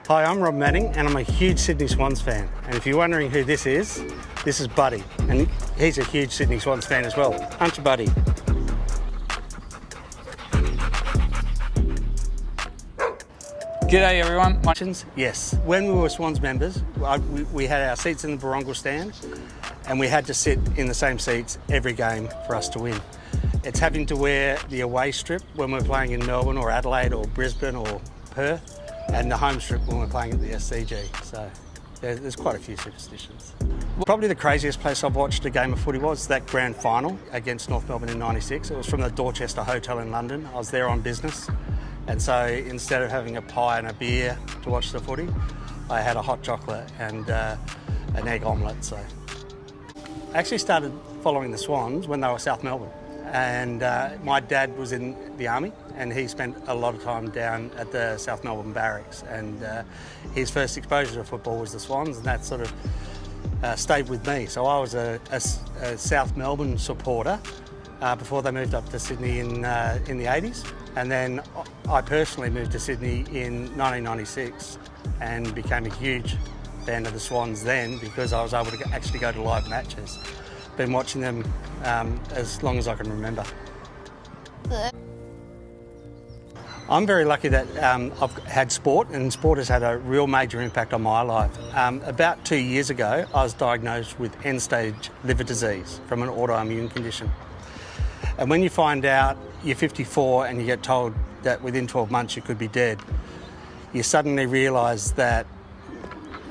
Hi, I'm Rob Manning and I'm a huge Sydney Swans fan. And if you're wondering who this is Buddy. And he's a huge Sydney Swans fan as well. Aren't you, Buddy? G'day everyone. Yes. When we were Swans members, we had our seats in the Barongal stand and we had to sit in the same seats every game for us to win. It's having to wear the away strip when we're playing in Melbourne or Adelaide or Brisbane or Perth, and the home strip when we're playing at the SCG. So there's quite a few superstitions. Probably the craziest place I've watched a game of footy was that grand final against North Melbourne in '96. It was from the Dorchester Hotel in London. I was there on business. And so instead of having a pie and a beer to watch the footy, I had a hot chocolate and an egg omelette. So I actually started following the Swans when they were South Melbourne. And my dad was in the army and he spent a lot of time down at the South Melbourne barracks, and his first exposure to football was the Swans, and that sort of stayed with me. So I was a South Melbourne supporter before they moved up to Sydney in the 80s. And then I personally moved to Sydney in 1996 and became a huge fan of the Swans then because I was able to actually go to live matches. Been watching them as long as I can remember. I'm very lucky that I've had sport, and sport has had a real major impact on my life. About 2 years ago, I was diagnosed with end-stage liver disease from an autoimmune condition. And when you find out you're 54 and you get told that within 12 months you could be dead, you suddenly realise that,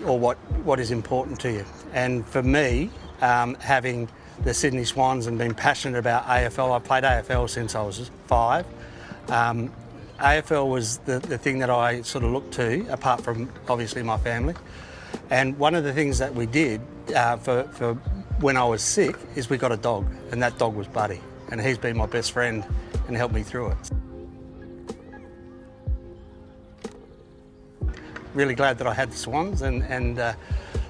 or what is important to you. And for me, having the Sydney Swans and being passionate about AFL, I played AFL since I was 5. AFL was the thing that I sort of looked to, apart from obviously my family. And one of the things that we did for when I was sick is we got a dog, and that dog was Buddy. And he's been my best friend and helped me through it. Really glad that I had the Swans, and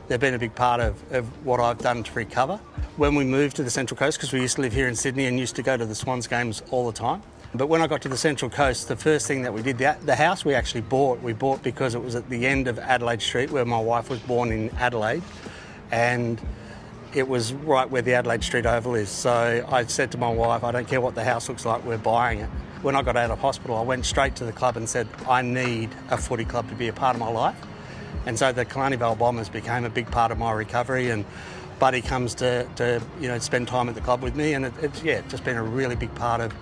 they've been a big part of what I've done to recover. When we moved to the Central Coast, because we used to live here in Sydney and used to go to the Swans games all the time, but when I got to the Central Coast, the first thing that we did, the house we actually bought, we bought because it was at the end of Adelaide Street, where my wife was born in Adelaide, and it was right where the Adelaide Street Oval is. So I said to my wife, I don't care what the house looks like, we're buying it. When I got out of hospital, I went straight to the club and said, I need a footy club to be a part of my life. And so the Killarney Vale Bombers became a big part of my recovery, and Buddy comes to spend time at the club with me, and it's just been a really big part of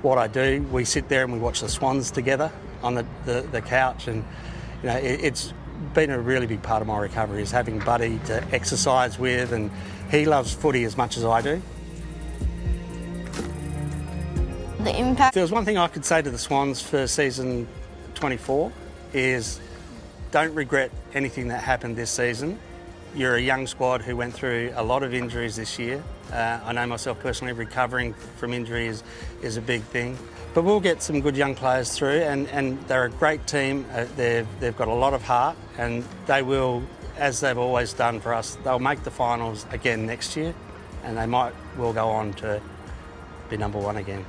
what I do. We sit there and we watch the Swans together on the couch, and it's been a really big part of my recovery is having Buddy to exercise with, and he loves footy as much as I do. The impact. If there was one thing I could say to the Swans for season 24 is don't regret anything that happened this season. You're a young squad who went through a lot of injuries this year. I know myself personally, recovering from injury is a big thing. But we'll get some good young players through, and they're a great team. They've got a lot of heart, and they will, as they've always done for us, they'll make the finals again next year, and they might well go on to be number one again.